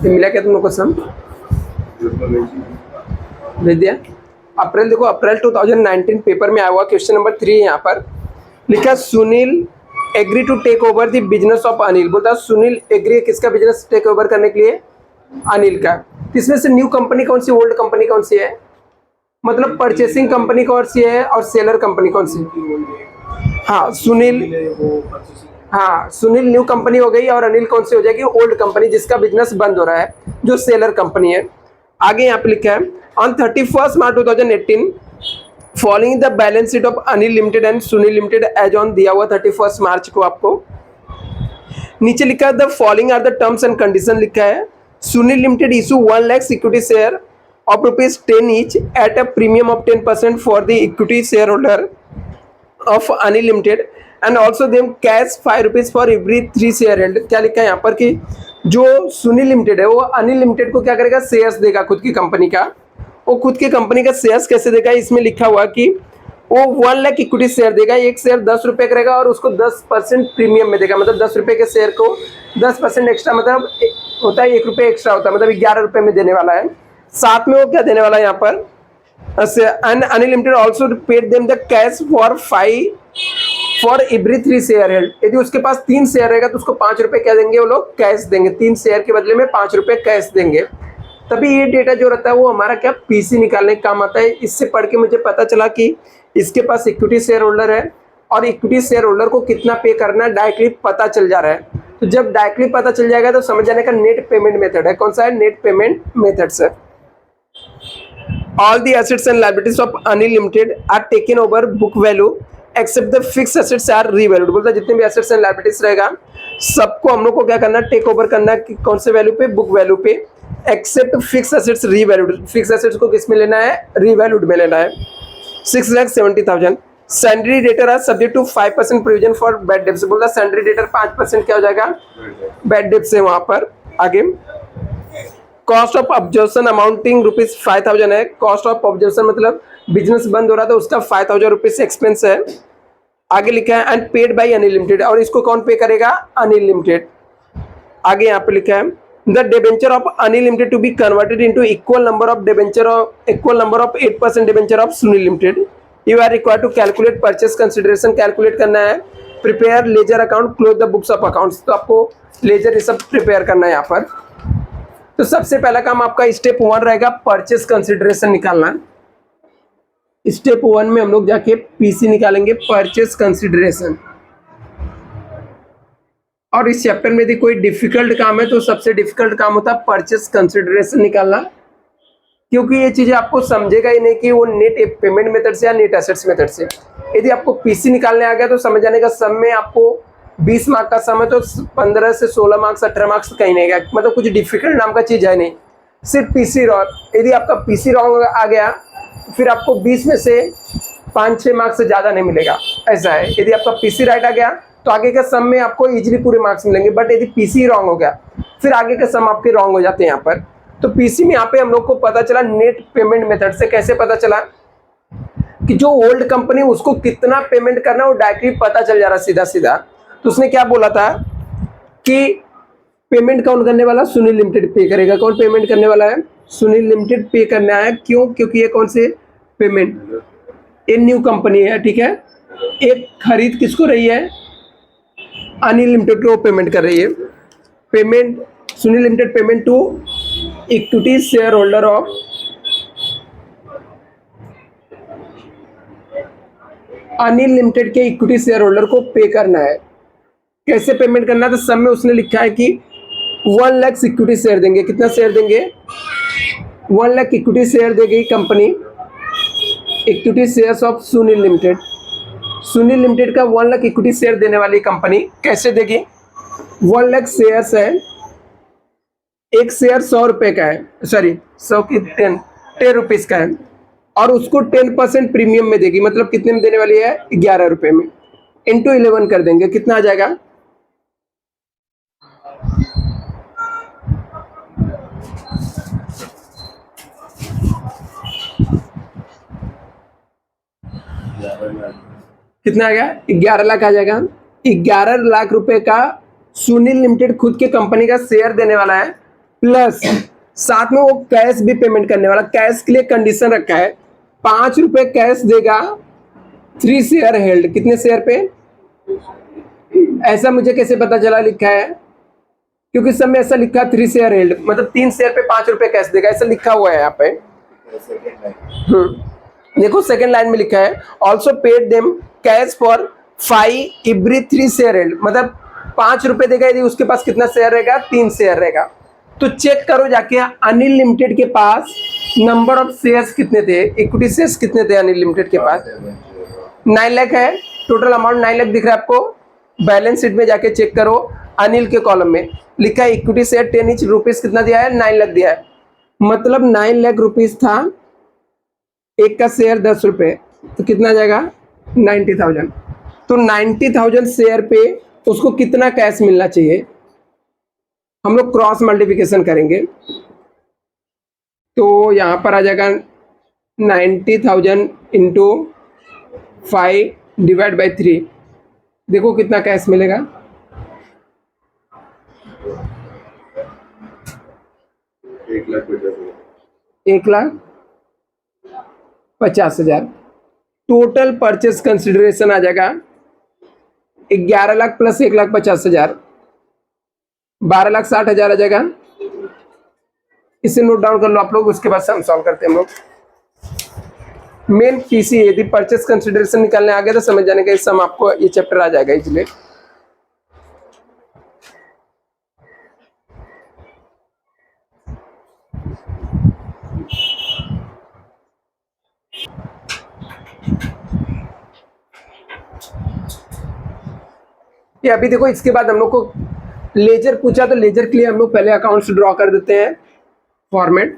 ये मिला क्या तुम लोग को सम? भेज दिया। अप्रैल देखो, अप्रैल 2019 पेपर में आया हुआ क्वेश्चन नंबर 3 यहाँ पर लिखा Sunil agree to take over the business of Anil. बोलता सुनील एग्री किसका बिजनेस टेक ओवर करने के लिए? अनिल का। इसमें से न्यू कंपनी कौन सी, ओल्ड कंपनी कौन सी है? मतलब परचेसिंग कंपनी कौन सी है और सेलर कंपनी कौन सी? हाँ सुनील न्यू कंपनी हो गई और अनिल कौन सी हो जाएगी? ओल्ड कंपनी जिसका बिजनेस बंद हो रहा है, जो सेलर कंपनी है। आगे यहाँ पे लिखा है on 31 March 2018 following the balance sheet of Anil limited and Sunil limited as on दिया हुआ 31 मार्च को आपको। नीचे लिखा है the following are the terms and condition लिखा है। Sunil limited issue 1 lakh equity share of ₹10 each at a premium of 10% for the equity shareholder of Anil Limited and also them cash ₹5 for every 3 share held। क्या लिखा है यहाँ पर कि जो Sunil limited है वो अनिल लिमिटेड को क्या करेगा? शेयर्स देगा खुद की कंपनी का। वो खुद की कंपनी का शेयर्स कैसे देगा? इसमें लिखा हुआ कि वो 1 लाख इक्विटी शेयर देगा। एक शेयर ₹10 का रहेगा और उसको 10% प्रीमियम में देगा। मतलब ₹10 के शेयर को 10% एक्स्ट्रा, मतलब होता है ₹1 एक्स्ट्रा होता है, मतलब ₹11 में देने वाला है। साथ में वो क्या देने वाला है यहाँ पर? Anil limited also paid them the cash for every 3 share held. यदि उसके पास 3 शेयर रहेगा तो उसको ₹5 क्या देंगे? वो लोग कैश देंगे। 3 शेयर के बदले में ₹5 कैश देंगे। तभी ये डेटा जो रहता है वो हमारा क्या पीसी निकालने का काम आता है। इससे पढ़ के मुझे पता चला कि इसके पास इक्विटी शेयर होल्डर है और इक्विटी शेयर होल्डर को कितना पे करना है डायरेक्टली पता चल जा रहा है। तो जब डायरेक्टली पता चल जाएगा तो समझ जाने का नेट पेमेंट मेथड है। कौन सा है? नेट पेमेंट मेथड से। All the assets and liabilities of Anil Limited are taken over book value except the fixed assets are revalued। बोलता है जितने भी assets and liabilities रहेगा सबको हम लोग को क्या करना है? टेक ओवर करना है। कौन से वैल्यू पे? बुक वैल्यू पे। Except fix assets revalued. Fix assets को किस में लेना है? रीवैल्यूड में लेना है। 6,70,000। Salary debtor are subject to 5% provision for bad debts. बोलता है सैलरी डेटर 5% क्या हो जाएगा? बैड डेब्ट्स है वहां पर। आगे कॉस्ट ऑफ ऑब्जर्वेशन अमाउंटिंग ₹5,000 है। कॉस्ट ऑफ ऑब्जर्वेशन मतलब बिजनेस बंद हो रहा था उसका ₹5,000 एक्सपेंस है। आगे लिखा है and paid by Anil limited. और इसको कौन पे करेगा? अनिल लिमिटेड। आगे यहाँ पे लिखा है the debenture of Anil limited to be converted into equal number of 8% debenture of Sunil limited. You are required to calculate purchase consideration. Calculate करना है। Prepare ledger account, close the books of accounts. तो आपको laser ये सब prepare करना है यहाँ पर। तो सबसे पहला काम आपका स्टेप 1 रहेगा परचेस कंसिडरेशन निकालना। स्टेप 1 में हम लोग जाके पीसी निकालेंगे, परचेस कंसिडरेशन। और इस चैप्टर में यदि कोई डिफिकल्ट काम है तो सबसे डिफिकल्ट काम होता है परचेस कंसिडरेशन निकालना, क्योंकि ये चीजें आपको समझेगा ही नहीं कि वो नेट पेमेंट मेथड से या नेट एसेट्स मेथड से। यदि आपको पीसी निकालने आ गया तो समझ जाने का सम में आपको 20 मार्क का सम है तो 15 से 16 मार्क्स 18 मार्क्स कहीं नहीं गया। मतलब कुछ डिफिकल्ट नाम का चीज है नहीं, सिर्फ पीसी रॉन्ग। यदि आपका पीसी रॉन्ग आ गया फिर आपको 20 में से 5-6 मार्क्स से ज्यादा नहीं मिलेगा, ऐसा है। यदि आपका पीसी राइट आ गया तो आगे के सम में आपको इजीली पूरे मार्क्स मिलेंगे। बट यदि पीसी रॉन्ग हो गया फिर आगे के सम आपके रॉन्ग हो जाते हैं यहाँ पर। तो पीसी में यहाँ पे हम लोग को पता चला नेट पेमेंट मेथड से। कैसे पता चला? कि जो ओल्ड कंपनी उसको कितना पेमेंट करना वो डायरेक्टली पता चल जा रहा सीधा सीधा। तो उसने क्या बोला था कि पेमेंट कौन करने वाला? सुनील लिमिटेड पे करेगा। कौन पेमेंट करने वाला है? सुनील लिमिटेड पे करना है। क्यों? क्योंकि ये कौन से पेमेंट? ये न्यू कंपनी है, ठीक है। एक खरीद किसको रही है? अनिल लिमिटेड को पेमेंट कर रही है। Payment Sunil limited payment to equity share holder of Anil limited के इक्विटी शेयर होल्डर को पे करना है। कैसे पेमेंट करना है? तो सब में उसने लिखा है कि 1 लाख इक्विटी शेयर देंगे। कितना शेयर देंगे? 1 लाख इक्विटी शेयर देगी company. Equity shares of Sunil limited. Sunil limited का 1 लाख इक्विटी शेयर देने वाली कंपनी कैसे देगी? 1 लाख शेयर्स है। एक शेयर ₹100 का है, सॉरी 100 की 10 रुपीज का है और उसको 10% प्रीमियम में देगी। मतलब कितने में देने वाली है? ₹11 में। इंटू 11 कर देंगे, कितना आ जाएगा? कितना आ गया? 11 लाख आ जाएगा। 11 लाख रुपए का सुनील लिमिटेड खुद के कंपनी का शेयर देने वाला है प्लस साथ में वो कैश भी पेमेंट करने वाला, कैश के लिए कंडीशन रखा है 5 रुपए कैश देगा 3 शेयर हेल्ड। कितने शेयर पे? ऐसा मुझे कैसे पता चला लिखा है? क्योंकि सब में ऐसा लिखा 3 शेयर हेल्ड, मतलब 3 शेयर पे 5 रुपए कैश देगा, ऐसा लिखा हुआ है यहाँ पे। देखो सेकेंड लाइन में लिखा है also paid them cash for 5 every 3 share held, मतलब 5 रुपए देगा यदि उसके पास कितना शेयर रहेगा? 3 शेयर रहेगा। तो चेक करो जाके अनिल लिमिटेड के पास नंबर ऑफ शेयर्स कितने थे, इक्विटी शेयर्स कितने थे अनिल लिमिटेड के पास? 9 लाख है, टोटल अमाउंट 9 लाख दिख रहा है आपको। बैलेंस शीट में जाके चेक करो, अनिल के कॉलम में लिखा है इक्विटी शेयर 10 ईच, रुपीज कितना दिया है? 9 लाख दिया है, मतलब 9 लाख रुपीज था, एक का शेयर 10 रुपए, तो कितना जाएगा? 90,000। तो 90,000 शेयर पे उसको कितना कैश मिलना चाहिए? हम लोग क्रॉस मल्टीप्लिकेशन करेंगे तो यहाँ पर आ जाएगा 90,000 इंटू 5 डिवाइड बाई 3। देखो कितना कैश मिलेगा? 1,50,000। टोटल परचेस कंसिडरेशन आ जाएगा 11 लाख प्लस 1,50,000, 12,60,000 आ जाएगा। इसे नोट डाउन कर लो आप लोग, उसके बाद से हम सॉल्व करते हैं हम लोग। मेन पीसी यदि परचेस कंसिडरेशन निकालने आ गया तो समझ जाने का इस सम आपको ये चैप्टर आ जाएगा इसलिए। ये अभी देखो, इसके बाद हम लोग को लेजर पूछा तो लेजर के लिए हम लोग पहले अकाउंट्स ड्रॉ कर देते हैं फॉर्मेट।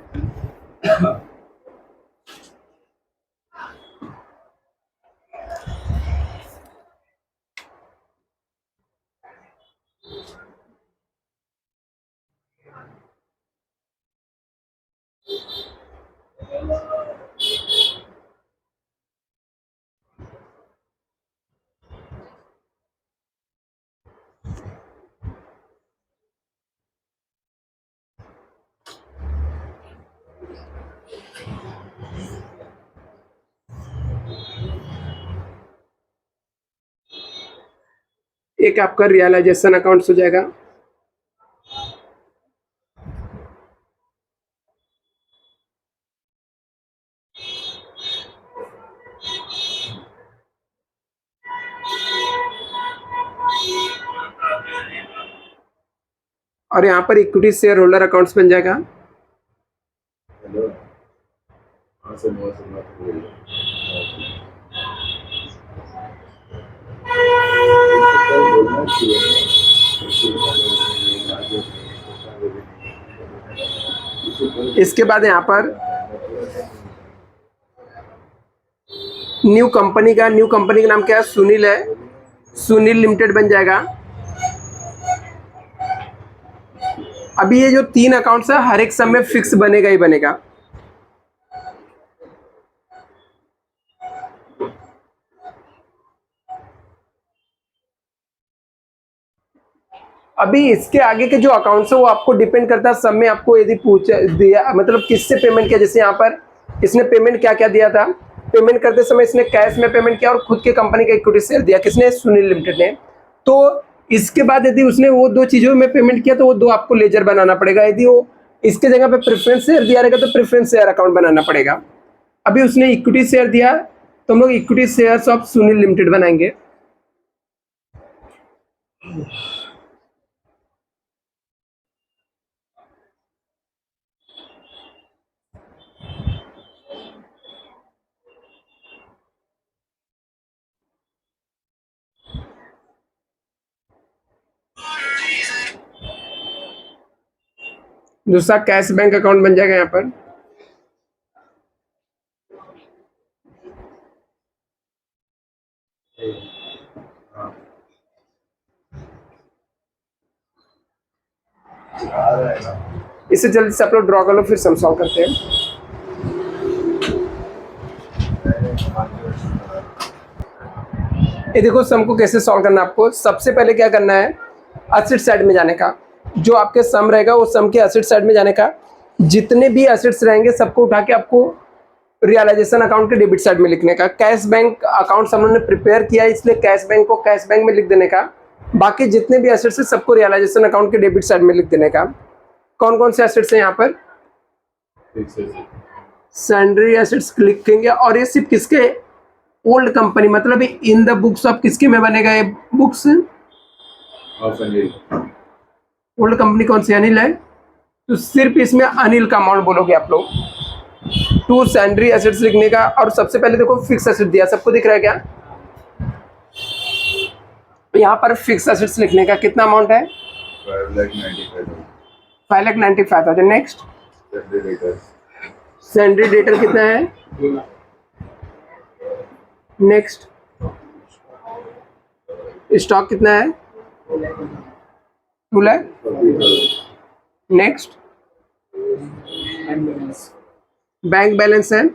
एक आपका रियलाइजेशन अकाउंट्स हो जाएगा, और यहाँ पर इक्विटी शेयर होल्डर अकाउंट्स बन जाएगा। इसके बाद यहाँ पर न्यू कंपनी का नाम क्या है? सुनील है, सुनील लिमिटेड बन जाएगा। अभी ये जो 3 अकाउंट्स है हर एक सब में फिक्स बनेगा ही बनेगा। अभी इसके आगे के जो अकाउंट्स है वो आपको डिपेंड करता है सब में, आपको यदि पूछ दिया मतलब किससे पेमेंट किया, जैसे यहाँ पर इसने पेमेंट क्या क्या दिया था, पेमेंट करते समय इसने कैश में पेमेंट किया और खुद के कंपनी का इक्विटी शेयर दिया, किसने? सुनील लिमिटेड ने। तो इसके बाद यदि उसने वो 2 चीज़ों में पेमेंट किया तो वो 2 आपको लेजर बनाना पड़ेगा। यदि वो इसके जगह पे प्रेफरेंस शेयर दिया रहेगा तो प्रेफरेंस शेयर अकाउंट बनाना पड़ेगा। अभी उसने इक्विटी शेयर दिया तो हम लोग equity shares of Sunil limited बनाएंगे। दूसरा कैश बैंक अकाउंट बन जाएगा यहाँ पर। इसे जल्दी से आप लोग ड्रॉ कर लो, फिर हम सॉल्व करते हैं। ये देखो सम को कैसे सॉल्व करना है आपको। सबसे पहले क्या करना है, असेट साइड में जाने का। जो आपके सम रहेगा वो सम के एसेट साइड में जाने का, जितने भी एसेट्स रहेंगे सबको उठा के आपको रियलाइजेशन अकाउंट के डेबिट साइड में लिखने का। कैश बैंक अकाउंट हम लोगों ने प्रिपेयर किया है, इसलिए कैश बैंक को कैश बैंक में लिख देने का। बाकी जितने भी एसेट्स है सबको रियलाइजेशन अकाउंट के डेबिट साइड में लिख देने का। कौन कौन से एसेट्स हैं यहाँ पर? सैंड्री एसेट्स लिखेंगे, और ये सिर्फ किसके? ओल्ड कंपनी, मतलब इन द बुक्स ऑफ किसके में बनेगा ये बुक्स? ओल्ड कंपनी कौन सी? अनिल है, तो सिर्फ इसमें अनिल का अमाउंट बोलोगे आप लोग। टू सैंड्री एसेट्स लिखने का, और सबसे पहले देखो फिक्स एसेट दिया, सबको दिख रहा है क्या? यहाँ पर फिक्स एसेट्स लिखने का कितना अमाउंट है? 5,95,000। नेक्स्ट, सैंड्री डेटर कितना है? नेक्स्ट, स्टॉक कितना है? 2 लाख। नेक्स्ट, बैंक बैलेंस है,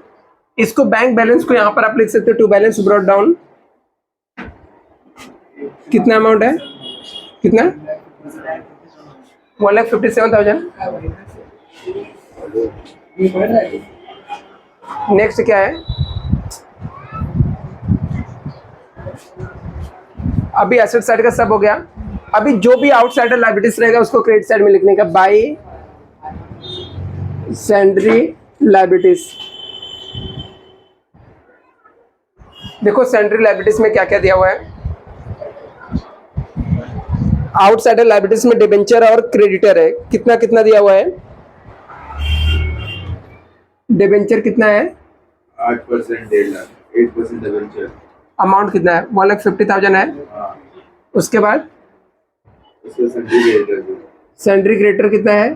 इसको बैंक बैलेंस को यहाँ पर आप लिख सकते हो टू बैलेंस ब्रॉट डाउन। कितना अमाउंट है? कितना? 1,57,000। नेक्स्ट क्या है? अभी एसेट साइड का सब हो गया। अभी जो भी आउटसाइडर लायबिलिटीज रहेगा उसको क्रेडिट साइड में लिखने का, बाई सैंड्री लायबिलिटीज। देखो सैंड्री लायबिलिटीज में क्या क्या दिया हुआ है। आउटसाइडर लायबिलिटीज में डिबेंचर और क्रेडिटर है, कितना कितना दिया हुआ है? डिबेंचर कितना है? 8%, 1.5 लाख, 8% डिबेंचर। अमाउंट कितना है? 1,50,000 है। उसके बाद सैंड्री क्रेडिटर कितना है?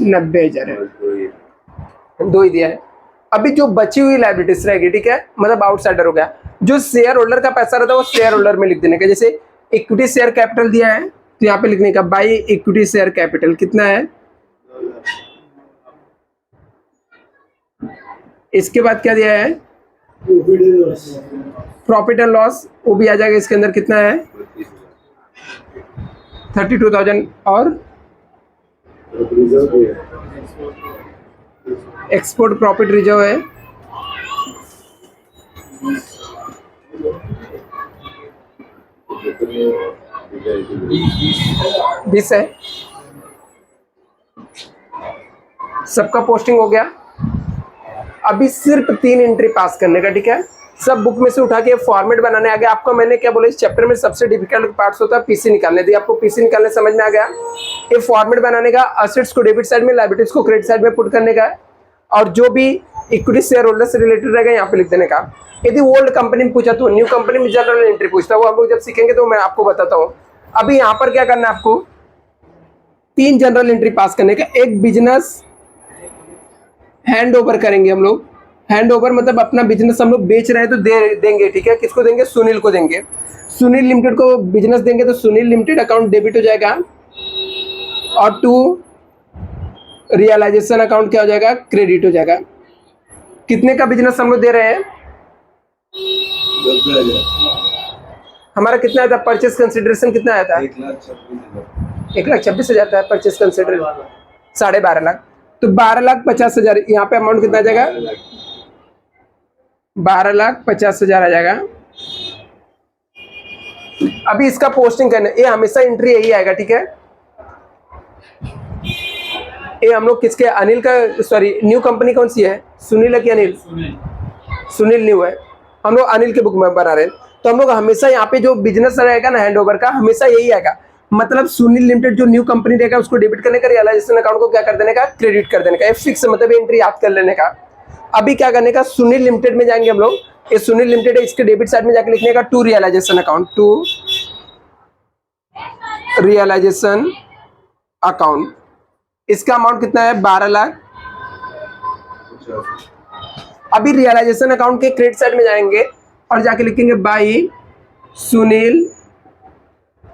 90,000 है, 2 ही दिया है। अभी जो बची हुई लायबिलिटीज रहेगी, ठीक है, मतलब आउटसाइडर हो गया, जो शेयर होल्डर का पैसा रहता है वो शेयर होल्डर में लिख देने का। जैसे इक्विटी शेयर कैपिटल दिया है तो यहाँ पे लिखने का बाई इक्विटी शेयर कैपिटल कितना है। इसके बाद क्या दिया है? प्रॉफिट एंड लॉस, वो भी आ जाएगा इसके अंदर। कितना है? 32,000। और एक्सपोर्ट प्रॉफिट रिजर्व है, बीस है। सबका पोस्टिंग हो गया। अभी सिर्फ 3 एंट्री पास करने का, ठीक है। सब बुक में से उठा के फॉर्मेट बनाने आ गया। आपको मैंने क्या बोला, इस चैप्टर में सबसे डिफिकल्ट पार्ट्स होता है पीसी निकालने। दी आपको पीसी निकालने समझ में आ गया। ये फॉर्मेट बनाने का, असेट्स को डेबिट साइड में, लायबिलिटीज को क्रेडिट साइड में पुट करने का, और जो भी इक्विटी शेयर होल्डर से रिलेटेड रहेगा यहाँ पे लिख देने का। यदि ओल्ड कंपनी में पूछा तो न्यू कंपनी में जनरल एंट्री पूछता है, वो हम लोग जब सीखेंगे तो मैं आपको बताता हूँ। अभी यहाँ पर क्या करना है आपको, 3 जनरल एंट्री पास करने का। एक बिजनेस हैंड ओवर करेंगे हम लोग। हैंड ओवर मतलब अपना बिजनेस हम लोग बेच रहे हैं तो देंगे, ठीक है। किसको देंगे? सुनील को देंगे। सुनील लिमिटेड को बिजनेस देंगे तो सुनील लिमिटेड अकाउंट डेबिट हो जाएगा, और टू रियलाइजेशन अकाउंट क्या हो जाएगा? क्रेडिट हो जाएगा। कितने का बिजनेस हम लोग दे रहे हैं? हमारा कितना आया था? परचेस कंसिडरेशन कितना आया था? 1,26,000 था परचेस कंसिडरेशन, 12.5 लाख। तो 12,50,000 यहाँ पे अमाउंट कितना आ जाएगा? 12,50,000 आ जाएगा। अभी इसका पोस्टिंग करना, ये हमेशा एंट्री यही आएगा, ठीक है। ये हम लोग किसके? अनिल का, सॉरी न्यू कंपनी कौन सी है? सुनील है कि अनिल? सुनील न्यू है। हम लोग अनिल के बुक में बना रहे हैं, तो हम लोग हमेशा यहाँ पे जो बिजनेस रहेगा ना हैंड ओवर का, हमेशा यही आएगा। मतलब सुनील लिमिटेड जो न्यू कंपनी रहेगा उसको डेबिट करने का, रियलाइजेशन अकाउंट को क्या कर देने का? क्रेडिट कर देने का। फिक्स मतलब एंट्री याद कर लेने का। अभी क्या करने का, सुनील लिमिटेड में जाएंगे हम लोग। ये सुनील लिमिटेड है, इसके डेबिट साइड में जाकर लिखने का to realisation account, to realisation account. इसका अमाउंट कितना है? 12 लाख। अभी रियलाइजेशन अकाउंट के क्रेडिट साइड में जाएंगे और जाके लिखेंगे बाई सुनील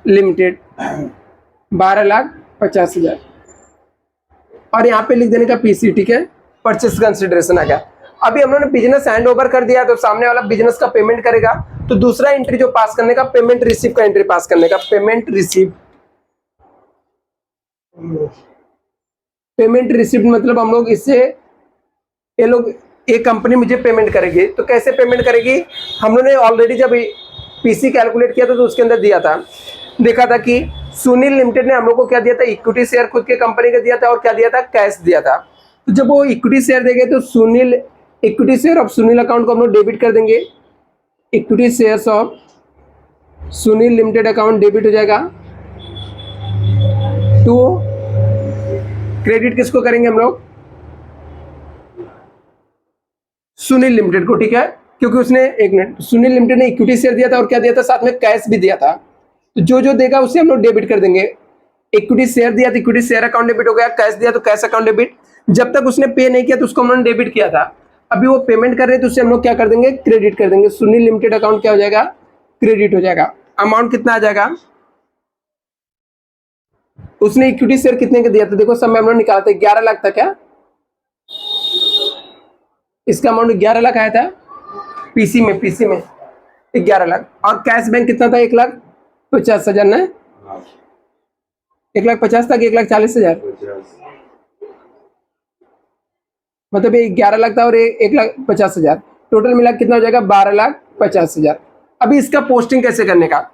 लिमिटेड 12,50,000, और यहाँ पे लिख देने का पीसी, ठीक है। परचेस कंसिडरेशन आ गया। अभी हम लोगों ने बिजनेस हैंड ओवर कर दिया तो सामने वाला बिजनेस का पेमेंट करेगा, तो दूसरा एंट्री जो पास करने का, पेमेंट रिसीव का एंट्री पास करने का, पेमेंट रिसीव। पेमेंट रिसीव मतलब हम लोग इससे, ये लोग, एक कंपनी मुझे पेमेंट करेगी, तो कैसे पेमेंट करेगी, हम लोगों ने ऑलरेडी जब पीसी कैलकुलेट किया था तो उसके अंदर दिया था, देखा था कि सुनील लिमिटेड ने हम लोग को क्या दिया था, इक्विटी शेयर खुद के कंपनी का दिया था और क्या दिया था, कैश दिया था। तो जब वो इक्विटी शेयर देंगे तो Sunil, equity share of Sunil account को हम लोग डेबिट कर देंगे, equity shares of Sunil limited account debit हो जाएगा। टू क्रेडिट किसको करेंगे हम लोग, सुनील लिमिटेड को, ठीक है, क्योंकि उसने, एक मिनट, सुनील लिमिटेड ने इक्विटी शेयर दिया था और क्या दिया था, साथ में कैश भी दिया था। तो जो जो देगा उसे हम लोग डेबिट कर देंगे। इक्विटी शेयर दिया तो इक्विटी शेयर अकाउंट डेबिट हो गया, कैश दिया तो कैश अकाउंट डेबिट। जब तक उसने पे नहीं किया तो उसको हमने डेबिट किया था, अभी वो पेमेंट कर रहे तो उससे हम लोग क्या कर देंगे, क्रेडिट कर देंगे। सुनील लिमिटेड अकाउंट क्या हो जाएगा, क्रेडिट हो जाएगा। अमाउंट कितना आ जाएगा, उसने इक्विटी शेयर कितने का दिया था, देखो सब में हम लोग निकालते, 11 लाख था क्या, इसका अमाउंट 11 लाख आया था पीसी में 11 लाख। और कैश बैंक कितना था, 1,50,000 ना, 1,50,000 था कि 1,40,000, 50। मतलब ये 11 लाख था और 1,50,000, टोटल मिला कितना हो जाएगा, 12,50,000। अभी इसका पोस्टिंग कैसे करने का,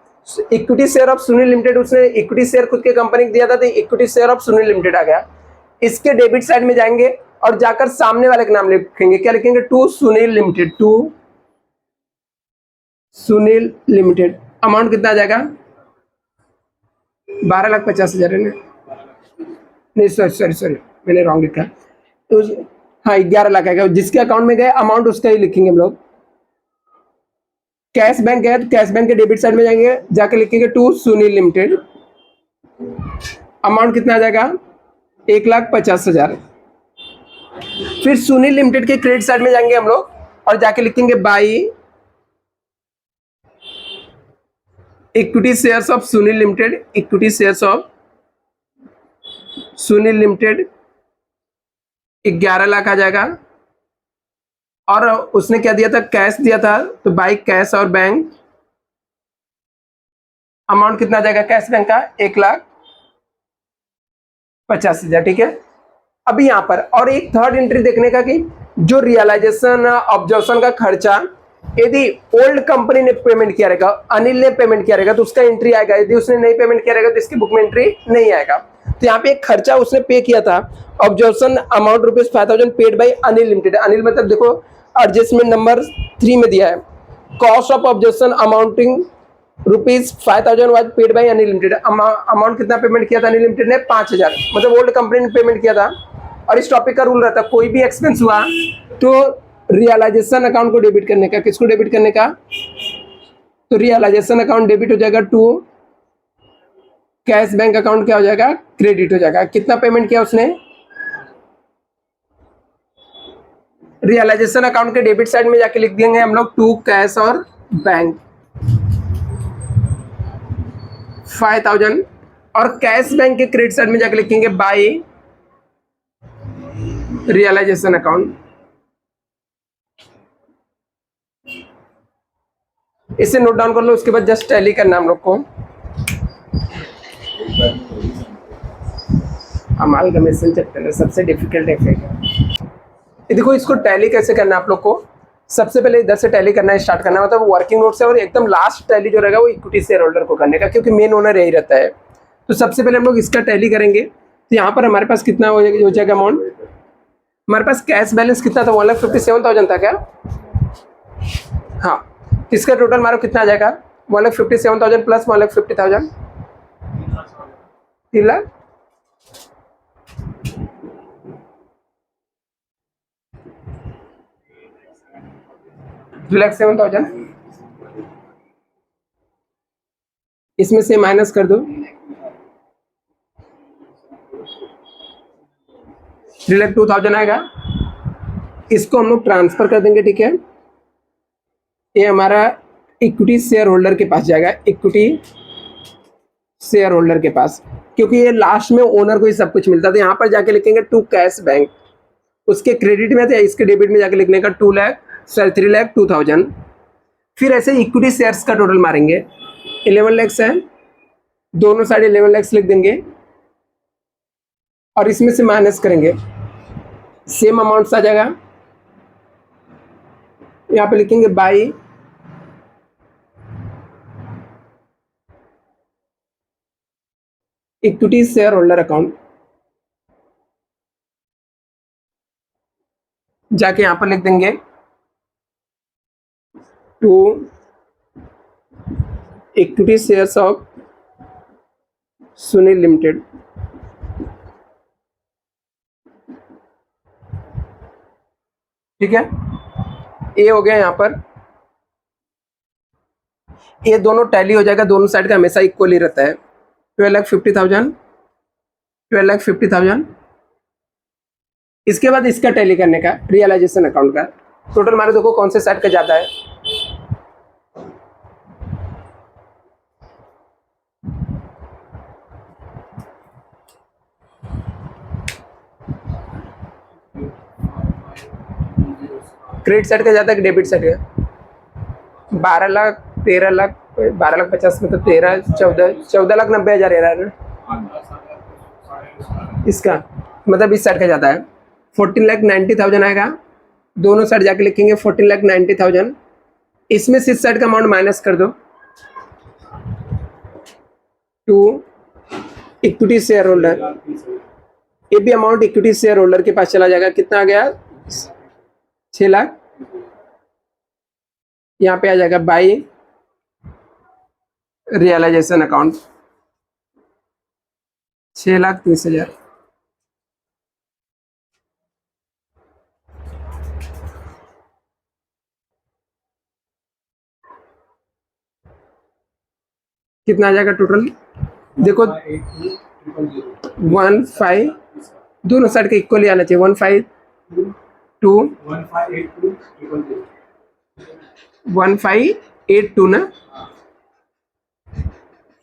equity share of Sunil limited, उसने इक्विटी शेयर खुद के कंपनी को दिया था तो equity share of Sunil limited आ गया। इसके डेबिट साइड में जाएंगे और जाकर सामने वाले का नाम लिखेंगे, क्या लिखेंगे, to Sunil limited, to Sunil limited. Amount कितना आ जाएगा, 12,50,000 है ना, नहीं सॉरी मैंने रॉन्ग लिखा, तो हाँ 11 लाख आएगा। जिसके अकाउंट में गए अमाउंट उसका ही लिखेंगे हम लोग। कैश बैंक गया तो कैश बैंक के डेबिट साइड में जाएंगे, जाके लिखेंगे टू सुनील लिमिटेड। अमाउंट कितना आ जाएगा, 1,50,000। फिर सुनील लिमिटेड के क्रेडिट साइड में जाएंगे हम लोग और जाके लिखेंगे by equity shares of Sunil limited, equity shares of Sunil limited 11 lakh आ जाएगा। और उसने क्या दिया था, कैश दिया था, तो बाई कैश और बैंक। अमाउंट कितना आ जाएगा कैश बैंक का, 1,50,000, ठीक है। अभी यहाँ पर और एक थर्ड एंट्री देखने का कि जो रियलाइजेशन ऑब्जर्वेशन का खर्चा यदि ओल्ड कंपनी ने पेमेंट किया रहेगा, अनिल ने पेमेंट किया रहेगा तो उसका एंट्री आएगा, यदि उसने नहीं पेमेंट किया रहेगा तो इसकी बुक में एंट्री नहीं आएगा। तो यहाँ पे एक खर्चा उसने पे किया था, observation amount ₹5,000 paid by Anil limited. Anil मतलब देखो एडजस्टमेंट नंबर 3 में दिया है, cost of observation amounting ₹5,000 was paid by Anil limited. Amount कितना पेमेंट किया था अनिल लिमिटेड ने, 5,000, मतलब ओल्ड कंपनी ने पेमेंट किया था। और इस टॉपिक का रूल रहता है, कोई भी एक्सपेंस हुआ तो रियलाइजेशन अकाउंट को डेबिट करने का, किसको डेबिट करने का, तो रियलाइजेशन अकाउंट डेबिट हो जाएगा टू कैश बैंक अकाउंट क्या हो जाएगा, क्रेडिट हो जाएगा। कितना पेमेंट किया उसने, रियलाइजेशन अकाउंट के डेबिट साइड में जाके लिख देंगे हम लोग टू कैश और बैंक 5,000, और कैश बैंक के क्रेडिट साइड में जाके लिखेंगे बाई रियलाइजेशन अकाउंट। इसे नोट डाउन कर लो, उसके बाद जस्ट टैली करना हम लोग को। अमालगमेशन चैप्टर है, सबसे डिफिकल्ट है। देखो इसको टैली कैसे करना है आप लोग को, सबसे पहले इधर से टैली करना है, स्टार्ट करना है, मतलब वर्किंग नोट से, और एकदम लास्ट टैली जो रहेगा वो इक्विटी शेयर होल्डर को करने का, क्योंकि मेन ओनर यही रहता है। तो सबसे पहले हम लोग इसका टैली करेंगे। तो यहाँ पर हमारे पास कितना हो जाएगा अमाउंट, हमारे पास कैश बैलेंस कितना था, 1,57,000 था क्या, हाँ, इसका टोटल हमारा कितना आ जाएगा, 1,57,000 प्लस 1,50,000, 3 लाख। $2,07,000, इसमें से माइनस कर दो, 3,02,000 आएगा। इसको हम लोग ट्रांसफर कर देंगे, ठीक है। ये हमारा इक्विटी शेयर होल्डर के पास जाएगा, इक्विटी शेयर होल्डर के पास, क्योंकि ये लास्ट में ओनर को ही सब कुछ मिलता था। यहाँ पर जाके लिखेंगे टू कैश बैंक, उसके क्रेडिट में थे, इसके डेबिट में जाके लिखने का 3,02,000। फिर ऐसे इक्विटी शेयर्स का टोटल मारेंगे, 11 लाख है, दोनों साइड 11 लाख लिख देंगे और इसमें से माइनस करेंगे, सेम अमाउंट आ जाएगा। यहाँ पे लिखेंगे by equity share holder account, जाके यहां पर लिख देंगे to equity shares of Sunil limited. ठीक है, ये हो गया। यहां पर ये दोनों टैली हो जाएगा, दोनों साइड का हमेशा इक्वल ही रहता है। 12,50,000, 12,50,000। इसके बाद इसका टैली करने का रियलाइजेशन अकाउंट का टोटल मारे, देखो कौन से साइड का ज्यादा है। क्रेडिट साइड का ज्यादा है कि डेबिट साइड का? 12 लाख, 13 लाख, 12 लाख 50 में तो 13, 14 लाख 90,000 है ना इसका, मतलब इस साइड का ज्यादा है। 14,90,000 आएगा, दोनों साइड जाके लिखेंगे 14,90,000। इसमें से इस साइड का अमाउंट माइनस कर दो, टू इक्विटी शेयर होल्डर। ये भी अमाउंट इक्विटी शेयर होल्डर के पास चला जाएगा। कितना आ गया? 6 लाख। यहाँ पे आ जाएगा बाई रियलाइजेशन अकाउंट 6,30,000। कितना आ जाएगा टोटल? देखो 15, दोनों साइड का इक्वल ही आना चाहिए। 1582 ना,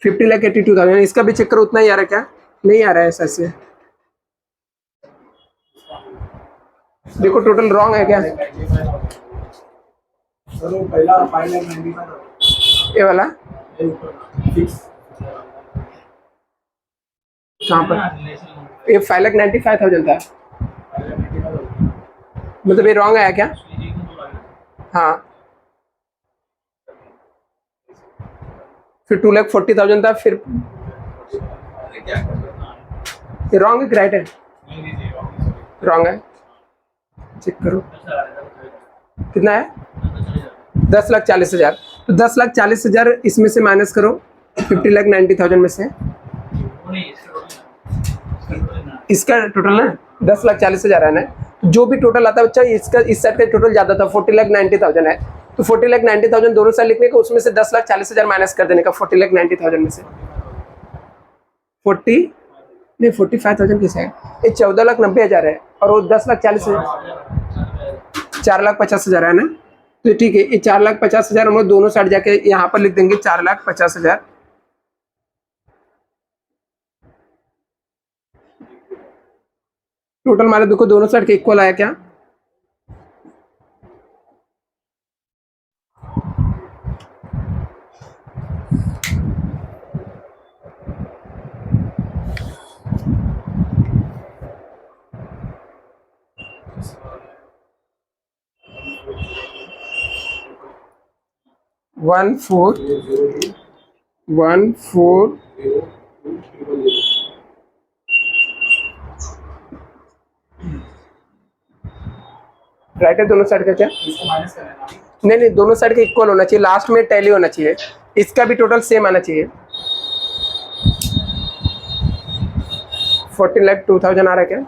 50,82,000। इसका भी चक्कर उतना ही आ रहा है क्या? नहीं आ रहा है ऐसा से। देखो टोटल रॉन्ग है क्या? ये वाला कहाँ पर? ये 5,95,000 था, मतलब ये रॉन्ग आया क्या? हाँ, फिर 2,40,000 था, फिर ये रॉन्ग है कि राइट है? रॉन्ग है, चेक करो कितना है। 10,40,000। तो 10,40,000 इसमें से माइनस करो 50,90,000 में से। इसका टोटल ना 10,40,000 है ना, जो भी टोटल आता है बच्चा, इसका इस साइड का टोटल ज्यादा था, 40,90,000 है। तो 40,90,000 दोनों साइड लिखने का, उसमें से 10,40,000 माइनस कर देने का 40,90,000 में से। 45,000 कैसे है? ये 14,90,000 है और वो 10,40,000, 4,50,000 है ना। तो ठीक है, ये 4,50,000 हम लोग दोनों साइड जाके यहाँ पर लिख देंगे 4,50,000। टोटल हमारे देखो दोनों साइड के इक्वल आया क्या? वन फोर राइट है दोनों साइड का क्या? नहीं, दोनों साइड का इक्वल होना चाहिए, लास्ट में टैली होना चाहिए। इसका भी टोटल सेम आना चाहिए। 14,02,000 आ रहा है क्या?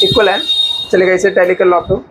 इक्वल है, चलेगा, इसे टैली कर लो आप तो।